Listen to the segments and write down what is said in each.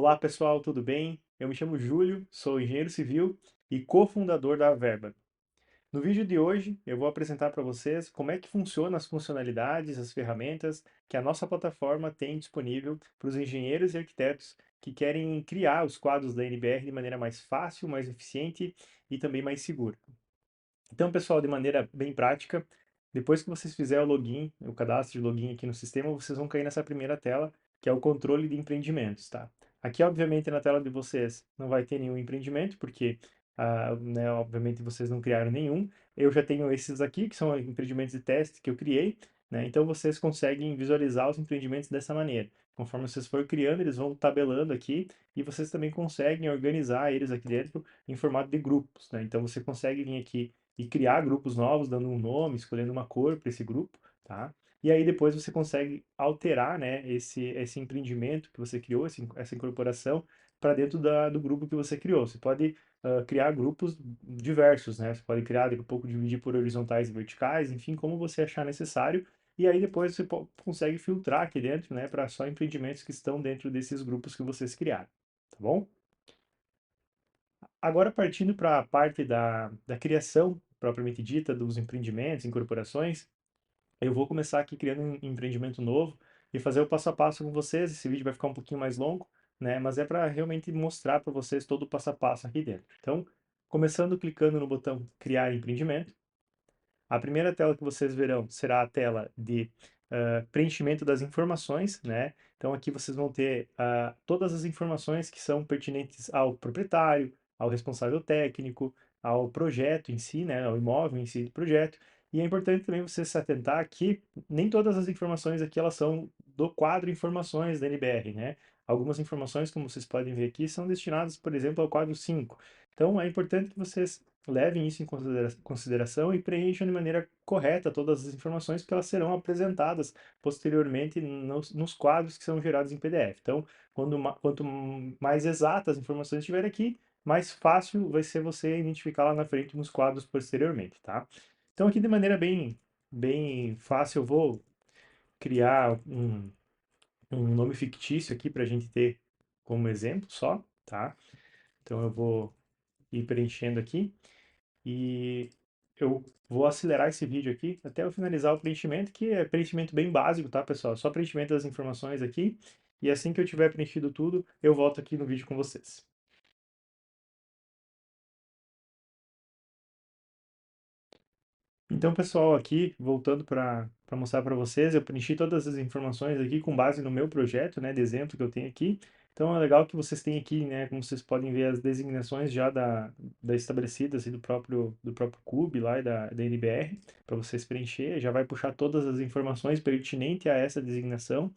Olá pessoal, tudo bem? Eu me chamo Júlio, sou engenheiro civil e cofundador da Verba. No vídeo de hoje eu vou apresentar para vocês como é que funcionam as funcionalidades, as ferramentas que a nossa plataforma tem disponível para os engenheiros e arquitetos que querem criar os quadros da NBR de maneira mais fácil, mais eficiente e também mais segura. Então, pessoal, de maneira bem prática, depois que vocês fizerem o login, o cadastro de login aqui no sistema, vocês vão cair nessa primeira tela, que é o controle de empreendimentos, tá? Aqui, obviamente, na tela de vocês não vai ter nenhum empreendimento, porque, né, obviamente, vocês não criaram nenhum. Eu já tenho esses aqui, que são empreendimentos de teste que eu criei, né? Então, vocês conseguem visualizar os empreendimentos dessa maneira. Conforme vocês forem criando, eles vão tabelando aqui, e vocês também conseguem organizar eles aqui dentro em formato de grupos, né? Então, você consegue vir aqui e criar grupos novos, dando um nome, escolhendo uma cor para esse grupo, tá? E aí depois você consegue alterar, né, esse empreendimento que você criou, essa incorporação, para dentro do grupo que você criou. Você pode criar grupos diversos, né? Você pode criar, daqui a pouco, dividir por horizontais e verticais, enfim, como você achar necessário. E aí depois você consegue filtrar aqui dentro, né, para só empreendimentos que estão dentro desses grupos que vocês criaram, tá bom? Agora, partindo para a parte da criação propriamente dita, dos empreendimentos, incorporações, eu vou começar aqui criando um empreendimento novo e fazer o passo a passo com vocês. Esse vídeo vai ficar um pouquinho mais longo, né? Mas é para realmente mostrar para vocês todo o passo a passo aqui dentro. Então, começando clicando no botão Criar Empreendimento, a primeira tela que vocês verão será a tela de preenchimento das informações, né? Então aqui vocês vão ter todas as informações que são pertinentes ao proprietário, ao responsável técnico, ao projeto em si, né? Ao imóvel em si do projeto. E é importante também você se atentar que nem todas as informações aqui elas são do quadro Informações da NBR, né? Algumas informações, como vocês podem ver aqui, são destinadas, por exemplo, ao quadro 5. Então é importante que vocês levem isso em consideração e preencham de maneira correta todas as informações, porque elas serão apresentadas posteriormente nos quadros que são gerados em PDF. Então, quanto mais exatas as informações estiverem aqui, mais fácil vai ser você identificar lá na frente nos quadros posteriormente, tá? Então, aqui de maneira bem fácil, eu vou criar um nome fictício aqui para a gente ter como exemplo só, tá? Então, eu vou ir preenchendo aqui. E eu vou acelerar esse vídeo aqui até eu finalizar o preenchimento, que é preenchimento bem básico, tá, pessoal? Só preenchimento das informações aqui. E assim que eu tiver preenchido tudo, eu volto aqui no vídeo com vocês. Então, pessoal, aqui, voltando para mostrar para vocês, eu preenchi todas as informações aqui com base no meu projeto, né, de exemplo que eu tenho aqui. Então, é legal que vocês têm aqui, né, como vocês podem ver, as designações já da estabelecidas assim, do próprio CUB lá e da NBR, para vocês preencher. Já vai puxar todas as informações pertinentes a essa designação.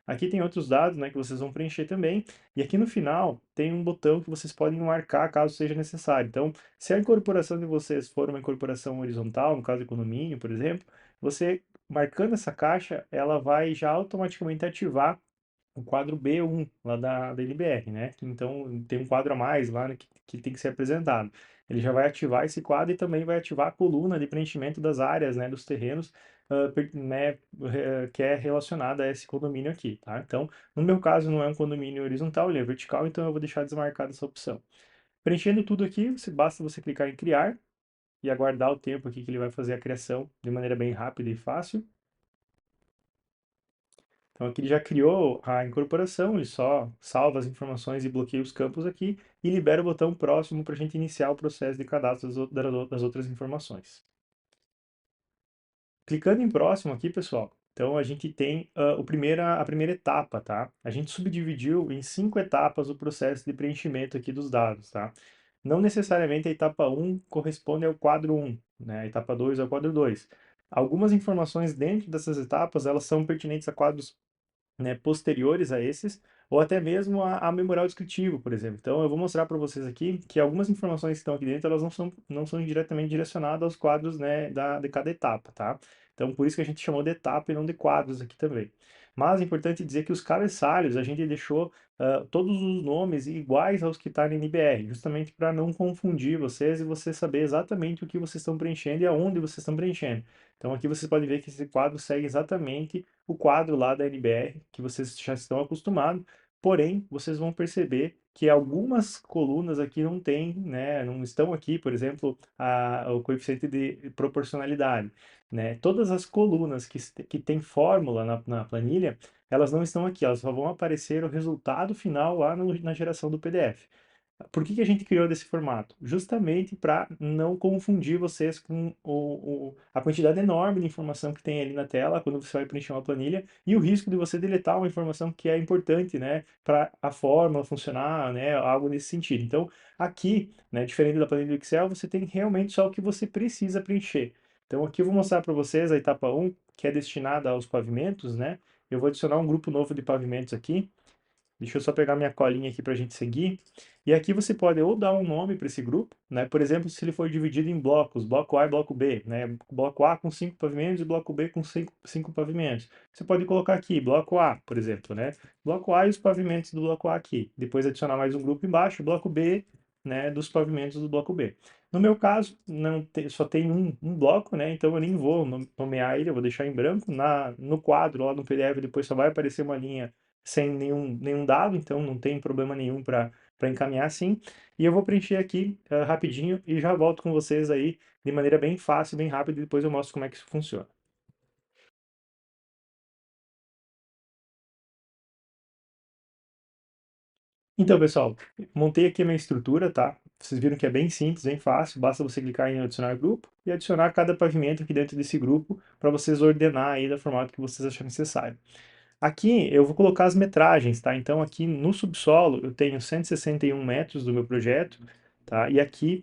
Aqui tem outros dados, né, que vocês vão preencher também. E aqui no final tem um botão que vocês podem marcar caso seja necessário. Então, se a incorporação de vocês for uma incorporação horizontal, no caso de condomínio, por exemplo, você marcando essa caixa, ela vai já automaticamente ativar o quadro B1 lá da NBR, né? Então tem um quadro a mais lá, né, que tem que ser apresentado. Ele já vai ativar esse quadro e também vai ativar a coluna de preenchimento das áreas, né, dos terrenos, né, que é relacionada a esse condomínio aqui, tá? Então, no meu caso, não é um condomínio horizontal, ele é vertical, então eu vou deixar desmarcada essa opção. Preenchendo tudo aqui, basta você clicar em criar e aguardar o tempo aqui que ele vai fazer a criação de maneira bem rápida e fácil. Então aqui ele já criou a incorporação, ele só salva as informações e bloqueia os campos aqui e libera o botão próximo para a gente iniciar o processo de cadastro das outras informações. Clicando em próximo aqui, pessoal, então a gente tem a primeira etapa, tá? A gente subdividiu em 5 etapas o processo de preenchimento aqui dos dados, tá? Não necessariamente a etapa 1 corresponde ao quadro 1, né? A etapa 2 ao quadro 2. Algumas informações dentro dessas etapas, elas são pertinentes a quadros, né, posteriores a esses, ou até mesmo a memorial descritivo, por exemplo. Então, eu vou mostrar para vocês aqui que algumas informações que estão aqui dentro, elas não são diretamente direcionadas aos quadros, né, de cada etapa, tá? Então, por isso que a gente chamou de etapa e não de quadros aqui também. Mas é importante dizer que os cabeçalhos, a gente deixou todos os nomes iguais aos que estão tá na NBR, justamente para não confundir vocês e você saber exatamente o que vocês estão preenchendo e aonde vocês estão preenchendo. Então, aqui vocês podem ver que esse quadro segue exatamente o quadro lá da NBR, que vocês já estão acostumados, porém, vocês vão perceber que algumas colunas aqui não tem, né, não estão aqui, por exemplo, o coeficiente de proporcionalidade, né? Todas as colunas que tem fórmula na planilha, elas não estão aqui, elas só vão aparecer o resultado final lá na geração do PDF. Por que que a gente criou desse formato? Justamente para não confundir vocês com a quantidade enorme de informação que tem ali na tela quando você vai preencher uma planilha e o risco de você deletar uma informação que é importante, né, para a fórmula funcionar, né, algo nesse sentido. Então, aqui, né, diferente da planilha do Excel, você tem realmente só o que você precisa preencher. Então, aqui eu vou mostrar para vocês a etapa 1, que é destinada aos pavimentos, né? Eu vou adicionar um grupo novo de pavimentos aqui. Deixa eu só pegar minha colinha aqui para a gente seguir. E aqui você pode ou dar um nome para esse grupo, né? Por exemplo, se ele for dividido em blocos, bloco A e bloco B, né? Bloco A com 5 pavimentos e bloco B com cinco pavimentos. Você pode colocar aqui, bloco A, por exemplo, né? Bloco A e os pavimentos do bloco A aqui. Depois adicionar mais um grupo embaixo, bloco B, né? Dos pavimentos do bloco B. No meu caso, não tem, só tem um bloco, né? Então eu nem vou nomear ele, eu vou deixar em branco. No quadro, lá no PDF, depois só vai aparecer uma linha sem nenhum dado, então não tem problema nenhum para encaminhar assim. E eu vou preencher aqui rapidinho e já volto com vocês aí de maneira bem fácil, bem rápida, e depois eu mostro como é que isso funciona. Então, pessoal, montei aqui a minha estrutura, tá? Vocês viram que é bem simples, bem fácil, basta você clicar em adicionar grupo e adicionar cada pavimento aqui dentro desse grupo para vocês ordenar aí da formato que vocês acharem necessário. Aqui eu vou colocar as metragens, tá? Então aqui no subsolo eu tenho 161 metros do meu projeto, tá? E aqui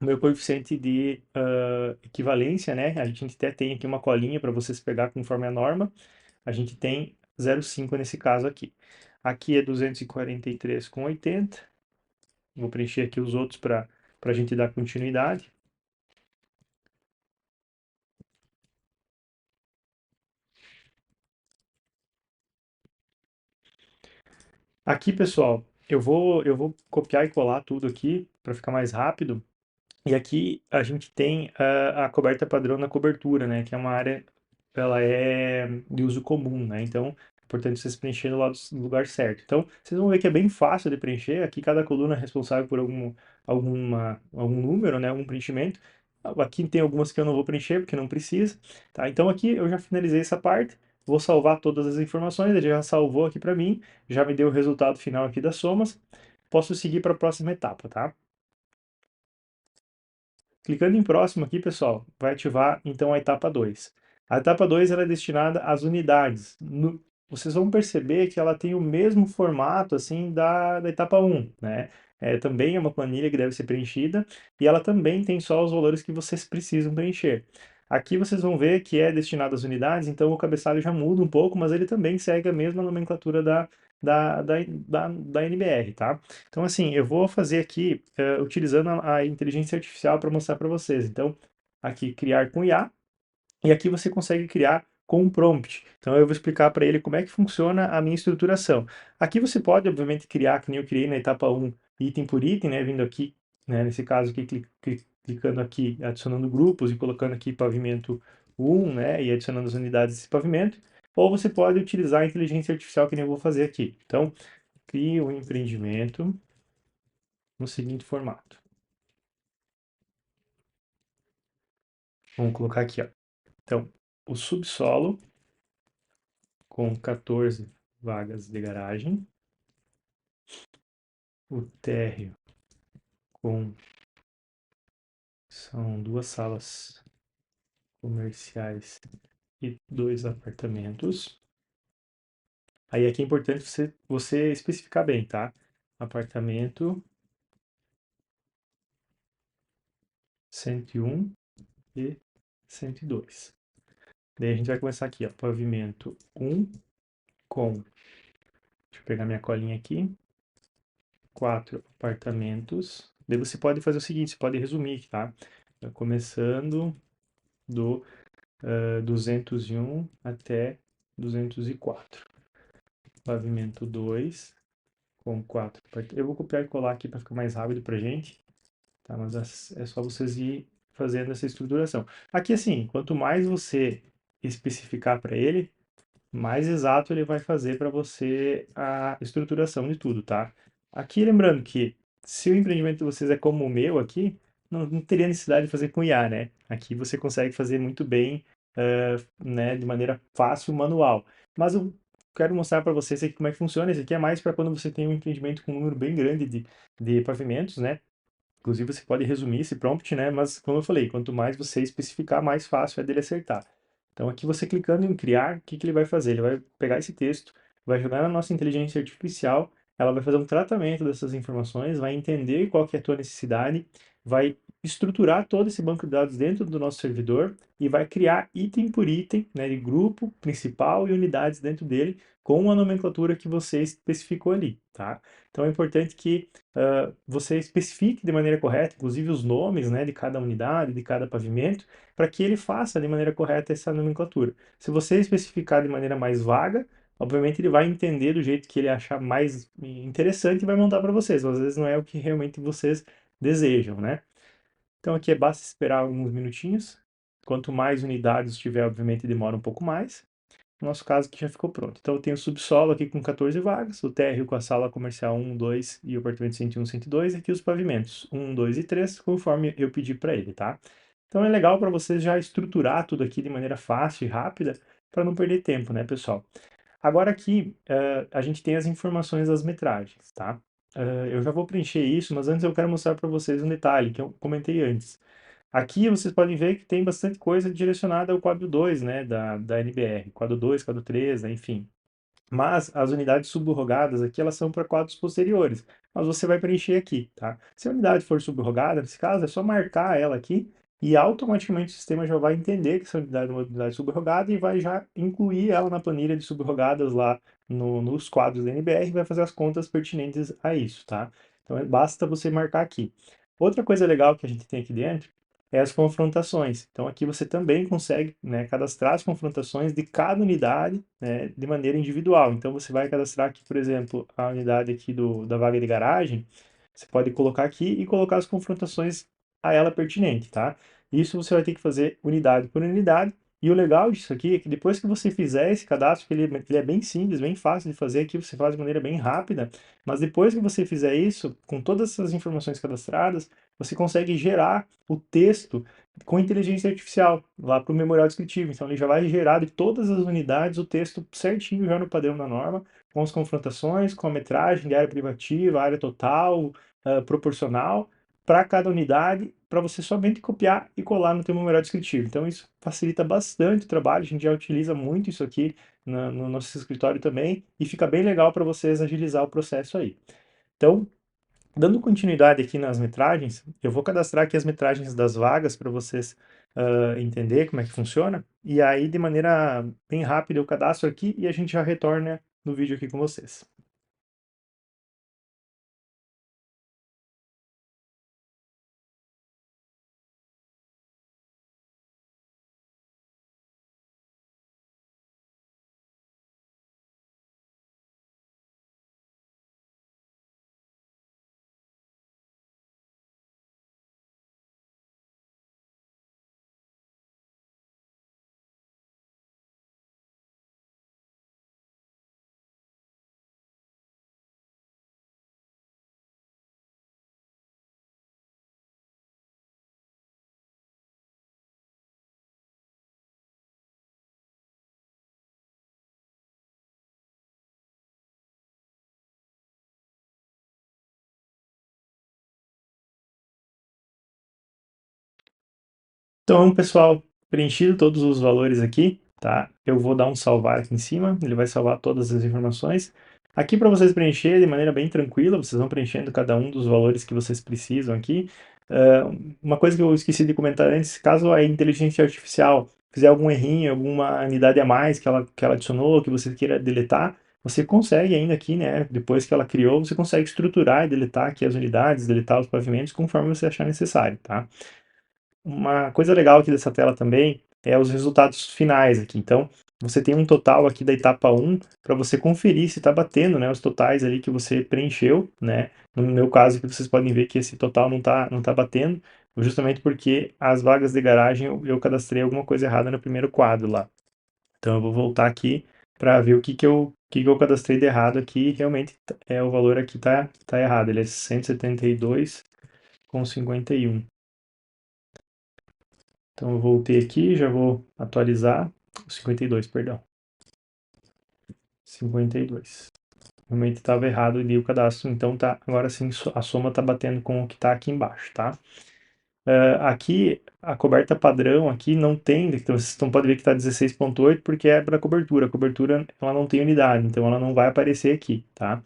o meu coeficiente de equivalência, né? A gente até tem aqui uma colinha para vocês pegar conforme a norma. A gente tem 0,5 nesse caso aqui. Aqui é 243,80. Vou preencher aqui os outros para a gente dar continuidade. Aqui, pessoal, eu vou copiar e colar tudo aqui para ficar mais rápido. E aqui a gente tem a coberta padrão na cobertura, né? Que é uma área, ela é de uso comum, né? Então, é importante vocês preencherem no lugar certo. Então, vocês vão ver que é bem fácil de preencher. Aqui cada coluna é responsável por algum número, né? Algum preenchimento. Aqui tem algumas que eu não vou preencher porque não precisa, tá? Então aqui eu já finalizei essa parte. Vou salvar todas as informações, ele já salvou aqui para mim, já me deu o resultado final aqui das somas. Posso seguir para a próxima etapa, tá? Clicando em próximo aqui, pessoal, vai ativar então a etapa 2. A etapa 2 ela é destinada às unidades. Vocês vão perceber que ela tem o mesmo formato assim da etapa 1, né? Também é uma planilha que deve ser preenchida e ela também tem só os valores que vocês precisam preencher. Aqui vocês vão ver que é destinado às unidades, então o cabeçalho já muda um pouco, mas ele também segue a mesma nomenclatura da NBR, tá? Então, assim, eu vou fazer aqui utilizando a inteligência artificial para mostrar para vocês. Então, aqui, criar com IA, e aqui você consegue criar com um prompt. Então, eu vou explicar para ele como é que funciona a minha estruturação. Aqui você pode, obviamente, criar, que nem eu criei na etapa 1, item por item, né? Vindo aqui, né? Nesse caso aqui, clicando aqui, adicionando grupos e colocando aqui pavimento 1, né? E adicionando as unidades desse pavimento. Ou você pode utilizar a inteligência artificial, que nem eu vou fazer aqui. Então, crie um empreendimento no seguinte formato. Vamos colocar aqui, ó. Então, o subsolo com 14 vagas de garagem, o térreo com são duas salas comerciais e dois apartamentos. Aí aqui é importante você especificar bem, tá? Apartamento 101 e 102. Daí a gente vai começar aqui, ó, pavimento 1 com, deixa eu pegar minha colinha aqui, 4 apartamentos. Daí você pode fazer o seguinte, você pode resumir, tá? Começando do 201 até 204. Pavimento 2 com 4 apartamentos. Eu vou copiar e colar aqui para ficar mais rápido pra gente, tá? Mas é só vocês ir fazendo essa estruturação. Aqui, assim, quanto mais você especificar para ele, mais exato ele vai fazer para você a estruturação de tudo, tá? Aqui lembrando que se o empreendimento de vocês é como o meu aqui, não teria necessidade de fazer com IA, né? Aqui você consegue fazer muito bem, né, de maneira fácil, manual. Mas eu quero mostrar para vocês aqui como é que funciona. Esse aqui é mais para quando você tem um empreendimento com um número bem grande de pavimentos, né? Inclusive, você pode resumir esse prompt, né? Mas, como eu falei, quanto mais você especificar, mais fácil é dele acertar. Então, aqui você clicando em criar, o que que ele vai fazer? Ele vai pegar esse texto, vai jogar na nossa inteligência artificial, ela vai fazer um tratamento dessas informações, vai entender qual que é a tua necessidade, vai estruturar todo esse banco de dados dentro do nosso servidor e vai criar item por item, né, de grupo principal e unidades dentro dele, com a nomenclatura que você especificou ali, tá? Então, é importante que você especifique de maneira correta, inclusive os nomes, né, de cada unidade, de cada pavimento, para que ele faça de maneira correta essa nomenclatura. Se você especificar de maneira mais vaga, obviamente ele vai entender do jeito que ele achar mais interessante e vai montar para vocês. Às vezes não é o que realmente vocês desejam, né? Então aqui basta esperar alguns minutinhos. Quanto mais unidades tiver, obviamente demora um pouco mais. No nosso caso aqui já ficou pronto. Então eu tenho o subsolo aqui com 14 vagas, o térreo com a sala comercial 1, 2 e o apartamento 101, 102, e aqui os pavimentos 1, 2 e 3, conforme eu pedi para ele, tá? Então é legal para vocês já estruturar tudo aqui de maneira fácil e rápida, para não perder tempo, né, pessoal? Agora aqui, a gente tem as informações das metragens, tá? Eu já vou preencher isso, mas antes eu quero mostrar para vocês um detalhe que eu comentei antes. Aqui vocês podem ver que tem bastante coisa direcionada ao quadro 2, né, da NBR, quadro 2, quadro 3, né, enfim. Mas as unidades subrrogadas aqui, elas são para quadros posteriores. Mas você vai preencher aqui, tá? Se a unidade for subrrogada, nesse caso, é só marcar ela aqui e automaticamente o sistema já vai entender que essa unidade é uma unidade subrrogada e vai já incluir ela na planilha de subrrogadas lá nos quadros da NBR e vai fazer as contas pertinentes a isso, tá? Então, basta você marcar aqui. Outra coisa legal que a gente tem aqui dentro é as confrontações. Então, aqui você também consegue, né, cadastrar as confrontações de cada unidade, né, de maneira individual. Então, você vai cadastrar aqui, por exemplo, a unidade aqui da vaga de garagem, você pode colocar aqui e colocar as confrontações a ela pertinente, tá? Isso você vai ter que fazer unidade por unidade. E o legal disso aqui é que depois que você fizer esse cadastro, que ele é bem simples, bem fácil de fazer aqui, você faz de maneira bem rápida, mas depois que você fizer isso, com todas essas informações cadastradas, você consegue gerar o texto com inteligência artificial lá para o memorial descritivo. Então ele já vai gerar de todas as unidades o texto certinho já no padrão da norma, com as confrontações, com a metragem de área privativa, área total, proporcional, para cada unidade, para você somente copiar e colar no teu memorial descritivo. Então isso facilita bastante o trabalho, a gente já utiliza muito isso aqui no nosso escritório também, e fica bem legal para vocês agilizar o processo aí. Então, dando continuidade aqui nas metragens, eu vou cadastrar aqui as metragens das vagas para vocês entender como é que funciona. E aí, de maneira bem rápida, eu cadastro aqui e a gente já retorna no vídeo aqui com vocês. Então, pessoal, preenchido todos os valores aqui, tá? Eu vou dar um salvar aqui em cima, ele vai salvar todas as informações. Aqui para vocês preencherem de maneira bem tranquila, vocês vão preenchendo cada um dos valores que vocês precisam aqui. Uma coisa que eu esqueci de comentar antes, caso a inteligência artificial fizer algum errinho, alguma unidade a mais que ela adicionou, que você queira deletar, você consegue ainda aqui, né, depois que ela criou, você consegue estruturar e deletar aqui as unidades, deletar os pavimentos conforme você achar necessário, tá? Uma coisa legal aqui dessa tela também é os resultados finais aqui. Então, você tem um total aqui da etapa 1 para você conferir se está batendo, né, os totais ali que você preencheu, né? No meu caso aqui, vocês podem ver que esse total não tá batendo, justamente porque as vagas de garagem eu cadastrei alguma coisa errada no primeiro quadro lá. Então, eu vou voltar aqui para ver o que que eu cadastrei de errado aqui. Realmente o valor aqui tá errado. Ele é 172,51. Então eu voltei aqui, já vou atualizar. 52, perdão. 52. Realmente estava errado ali o cadastro, então tá, agora sim a soma está batendo com o que está aqui embaixo, tá? Aqui, a coberta padrão aqui não tem, então vocês não podem ver que está 16,8 porque é para cobertura. A cobertura ela não tem unidade, então ela não vai aparecer aqui, tá?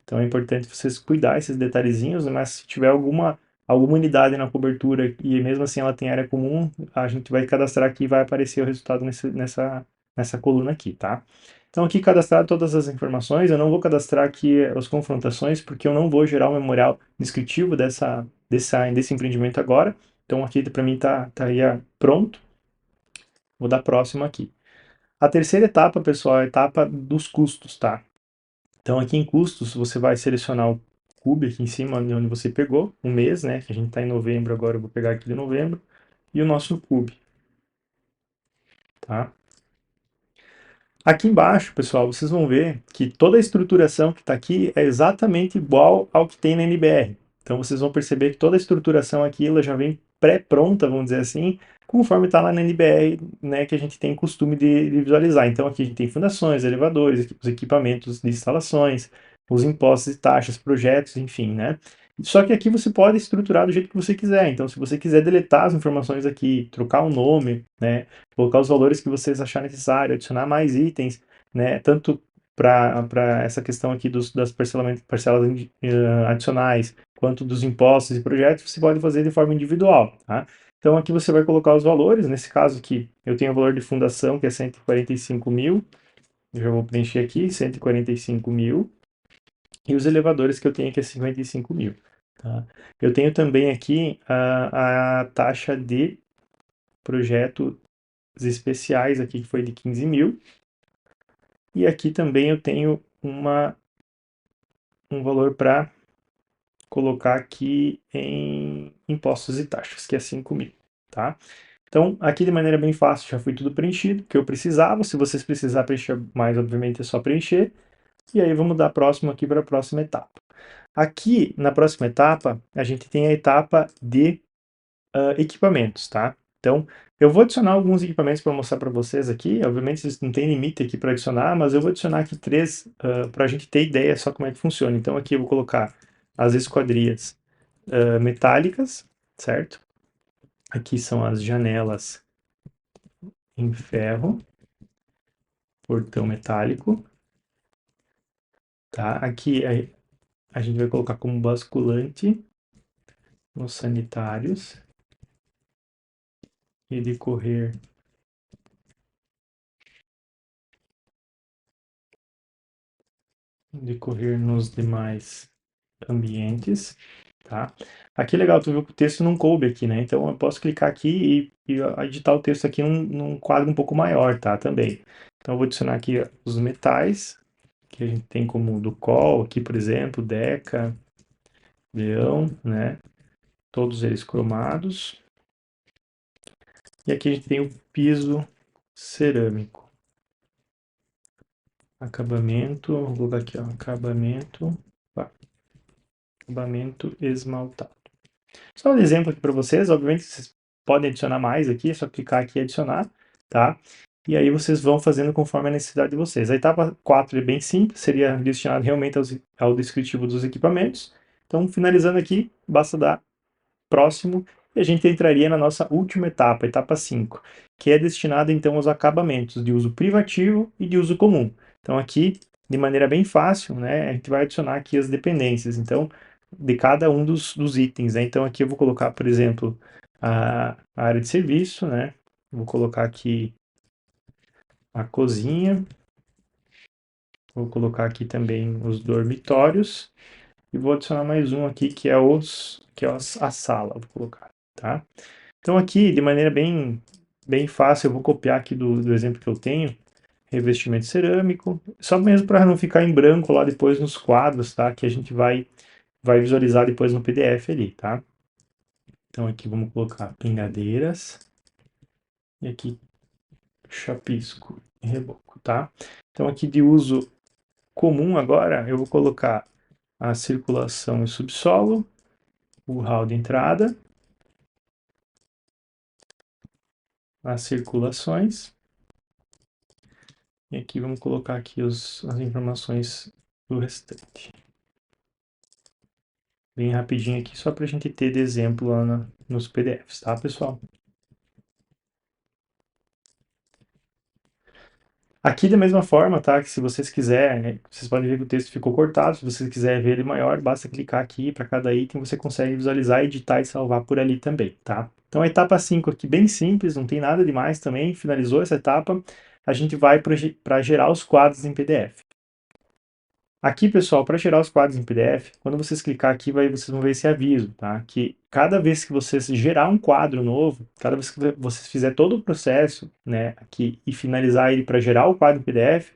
Então é importante vocês cuidar esses detalhezinhos, mas se tiver alguma unidade na cobertura e mesmo assim ela tem área comum, a gente vai cadastrar aqui e vai aparecer o resultado nessa coluna aqui, tá? Então aqui cadastrar todas as informações, eu não vou cadastrar aqui as confrontações porque eu não vou gerar um memorial descritivo desse empreendimento agora. Então aqui para mim estaria pronto. Vou dar próximo aqui. A terceira etapa, pessoal, é a etapa dos custos, tá? Então aqui em custos você vai selecionar o CUB aqui em cima, onde você pegou, o mês, né? Que a gente está em novembro agora, eu vou pegar aqui de novembro, e o nosso CUB, tá? Aqui embaixo, pessoal, vocês vão ver que toda a estruturação que está aqui é exatamente igual ao que tem na NBR. Então vocês vão perceber que toda a estruturação aqui ela já vem pré-pronta, vamos dizer assim, conforme está lá na NBR, né, que a gente tem costume de visualizar. Então aqui a gente tem fundações, elevadores, os equipamentos de instalações, os impostos e taxas, projetos, enfim, né? Só que aqui você pode estruturar do jeito que você quiser. Então, se você quiser deletar as informações aqui, trocar o nome, né, colocar os valores que vocês acharem necessário, adicionar mais itens, né, tanto para essa questão aqui das parcelas adicionais, quanto dos impostos e projetos, você pode fazer de forma individual, tá? Então aqui você vai colocar os valores, nesse caso aqui eu tenho o valor de fundação que é 145 mil, eu já vou preencher aqui, 145 mil, e os elevadores que eu tenho aqui é 55 mil, tá? Eu tenho também aqui a taxa de projeto especiais aqui que foi de 15 mil. E aqui também eu tenho um valor para colocar aqui em impostos e taxas, que é 5 mil, tá? Então, aqui de maneira bem fácil já foi tudo preenchido, que eu precisava. Se vocês precisarem preencher mais, obviamente é só preencher. E aí vamos dar próximo aqui para a próxima etapa. Aqui, na próxima etapa, a gente tem a etapa de equipamentos, tá? Então, eu vou adicionar alguns equipamentos para mostrar para vocês aqui. Obviamente, vocês não tem limite aqui para adicionar, mas eu vou adicionar aqui três para a gente ter ideia só como é que funciona. Então, aqui eu vou colocar as esquadrias metálicas, certo? Aqui são as janelas em ferro, portão metálico, tá? Aqui a gente vai colocar como basculante nos sanitários e decorrer nos demais ambientes, tá? Aqui é legal, tu viu que o texto não coube aqui, né? Então eu posso clicar aqui e editar o texto aqui num quadro um pouco maior, tá? Também. Então eu vou adicionar aqui os metais, que a gente tem como do Col, aqui por exemplo, Deca, Leão, né? Todos eles cromados. E aqui a gente tem o piso cerâmico. Acabamento, vou colocar aqui, ó, acabamento esmaltado. Só um exemplo aqui para vocês, obviamente vocês podem adicionar mais aqui, é só clicar aqui e adicionar, tá? E aí vocês vão fazendo conforme a necessidade de vocês. A etapa 4 é bem simples, seria destinado realmente ao descritivo dos equipamentos. Então, finalizando aqui, basta dar próximo e a gente entraria na nossa última etapa, etapa 5, que é destinada então aos acabamentos de uso privativo e de uso comum. Então aqui, de maneira bem fácil, né, a gente vai adicionar aqui as dependências, então, de cada um dos itens, né? Então aqui eu vou colocar, por exemplo, a área de serviço, né? Vou colocar aqui a cozinha, vou colocar aqui também os dormitórios e vou adicionar mais um aqui que é a sala, vou colocar, tá? Então aqui, de maneira bem fácil, eu vou copiar aqui do exemplo que eu tenho, revestimento cerâmico, só mesmo para não ficar em branco lá depois nos quadros, tá? Que a gente vai visualizar depois no PDF ali, tá? Então aqui vamos colocar pingadeiras e aqui chapisco e reboco, tá? Então aqui de uso comum agora, eu vou colocar a circulação e subsolo, o hall de entrada, as circulações, e aqui vamos colocar aqui as informações do restante. Bem rapidinho aqui, só para a gente ter de exemplo lá nos PDFs, tá, pessoal? Aqui da mesma forma, tá? Que se vocês quiserem, né, vocês podem ver que o texto ficou cortado. Se vocês quiserem ver ele maior, basta clicar aqui para cada item, você consegue visualizar, editar e salvar por ali também, tá? Então a etapa 5 aqui, bem simples, não tem nada demais também. Finalizou essa etapa, a gente vai para gerar os quadros em PDF. Aqui, pessoal, para gerar os quadros em PDF, quando vocês clicar aqui, vocês vão ver esse aviso, tá? Que cada vez que vocês gerar um quadro novo, cada vez que vocês fizer todo o processo, né, aqui e finalizar ele para gerar o quadro em PDF,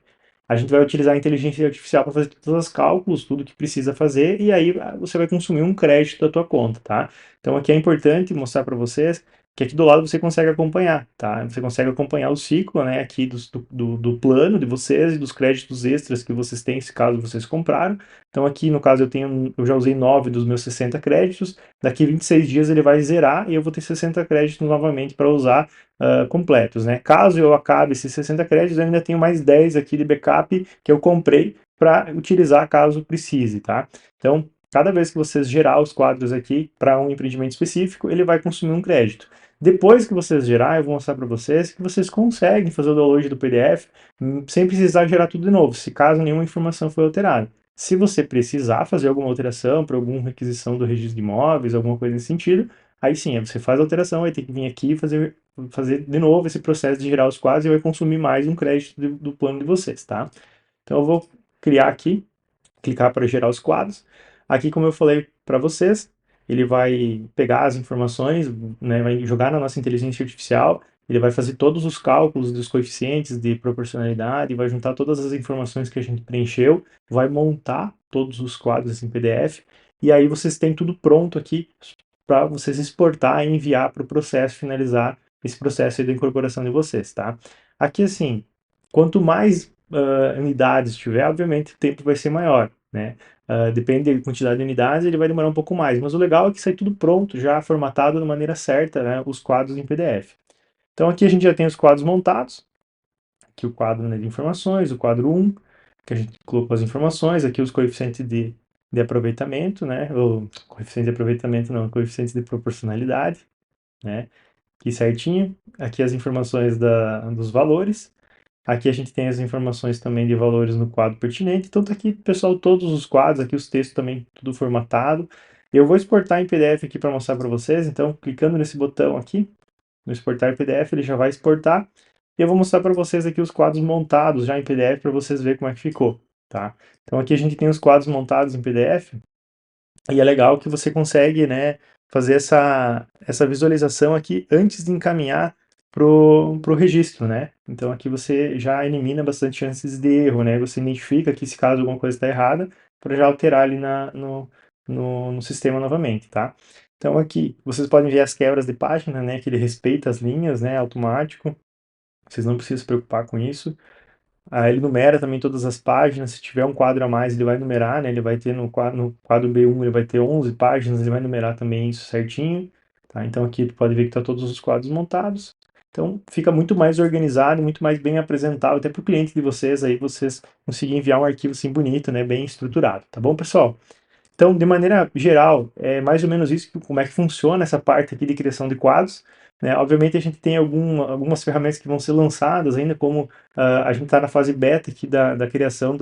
a gente vai utilizar a inteligência artificial para fazer todos os cálculos, tudo que precisa fazer, e aí você vai consumir um crédito da tua conta, tá? Então aqui é importante mostrar para vocês que aqui do lado você consegue acompanhar, tá? Você consegue acompanhar o ciclo, né, aqui do plano de vocês e dos créditos extras que vocês têm, se caso vocês compraram. Então aqui, no caso, eu já usei 9 dos meus 60 créditos, daqui 26 dias ele vai zerar e eu vou ter 60 créditos novamente para usar completos, né? Caso eu acabe esses 60 créditos, eu ainda tenho mais 10 aqui de backup que eu comprei para utilizar caso precise, tá? Então, cada vez que vocês gerar os quadros aqui para um empreendimento específico, ele vai consumir um crédito. Depois que vocês gerar, eu vou mostrar para vocês que vocês conseguem fazer o download do PDF sem precisar gerar tudo de novo, se caso nenhuma informação foi alterada. Se você precisar fazer alguma alteração para alguma requisição do registro de imóveis, alguma coisa nesse sentido, aí sim, você faz a alteração, vai ter que vir aqui e fazer de novo esse processo de gerar os quadros e vai consumir mais um crédito do plano de vocês, tá? Então eu vou criar aqui, clicar para gerar os quadros. Aqui, como eu falei para vocês, ele vai pegar as informações, né, vai jogar na nossa inteligência artificial, ele vai fazer todos os cálculos dos coeficientes de proporcionalidade, vai juntar todas as informações que a gente preencheu, vai montar todos os quadros em PDF, e aí vocês têm tudo pronto aqui para vocês exportar e enviar para o processo, finalizar esse processo aí da incorporação de vocês, tá? Aqui, assim, quanto mais unidades tiver, obviamente o tempo vai ser maior, né? Depende da quantidade de unidades, ele vai demorar um pouco mais, mas o legal é que sai tudo pronto, já formatado da maneira certa, né? Os quadros em PDF. Então aqui a gente já tem os quadros montados, aqui o quadro, né, de informações, o quadro 1, que a gente colocou as informações, aqui os coeficientes de aproveitamento, né? Ou coeficiente de aproveitamento não, coeficiente de proporcionalidade, né? Aqui certinho. Aqui as informações dos valores. Aqui a gente tem as informações também de valores no quadro pertinente. Então tá aqui, pessoal, todos os quadros, aqui os textos também tudo formatado. Eu vou exportar em PDF aqui para mostrar para vocês. Então, clicando nesse botão aqui, no exportar PDF, ele já vai exportar. E eu vou mostrar para vocês aqui os quadros montados já em PDF para vocês verem como é que ficou, tá? Então aqui a gente tem os quadros montados em PDF. E é legal que você consegue, né, fazer essa visualização aqui antes de encaminhar pro registro, né? Então aqui você já elimina bastante chances de erro, né? Você identifica aqui se caso alguma coisa está errada, para já alterar ali no sistema novamente, tá? Então aqui vocês podem ver as quebras de página, né? Que ele respeita as linhas, né? Automático. Vocês não precisam se preocupar com isso. Ele numera também todas as páginas, se tiver um quadro a mais, ele vai numerar, né? Ele vai ter no quadro B1, ele vai ter 11 páginas, ele vai numerar também isso certinho, tá? Então aqui tu pode ver que tá todos os quadros montados. Então fica muito mais organizado, muito mais bem apresentável até para o cliente de vocês, aí vocês conseguirem enviar um arquivo assim bonito, né? Bem estruturado, tá bom, pessoal? Então, de maneira geral, é mais ou menos isso, como é que funciona essa parte aqui de criação de quadros, né? Obviamente a gente tem algumas ferramentas que vão ser lançadas ainda, como a gente está na fase beta aqui da criação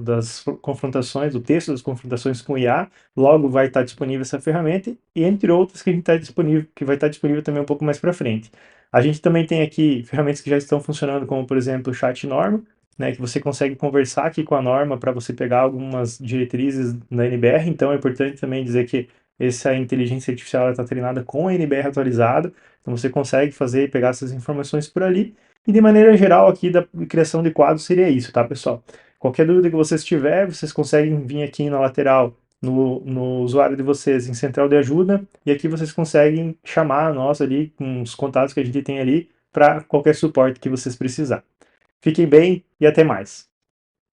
das confrontações, do texto das confrontações com IA, logo vai estar disponível essa ferramenta, e entre outras que a gente está disponível, que vai estar disponível também um pouco mais para frente. A gente também tem aqui ferramentas que já estão funcionando, como por exemplo o Chat Norma, né, que você consegue conversar aqui com a norma para você pegar algumas diretrizes da NBR. Então é importante também dizer que essa inteligência artificial está treinada com a NBR atualizada, então você consegue fazer e pegar essas informações por ali. E de maneira geral aqui da criação de quadros seria isso, tá, pessoal? Qualquer dúvida que vocês tiverem, vocês conseguem vir aqui na lateral no usuário de vocês em central de ajuda, e aqui vocês conseguem chamar a nós ali com os contatos que a gente tem ali para qualquer suporte que vocês precisarem. Fiquem bem e até mais.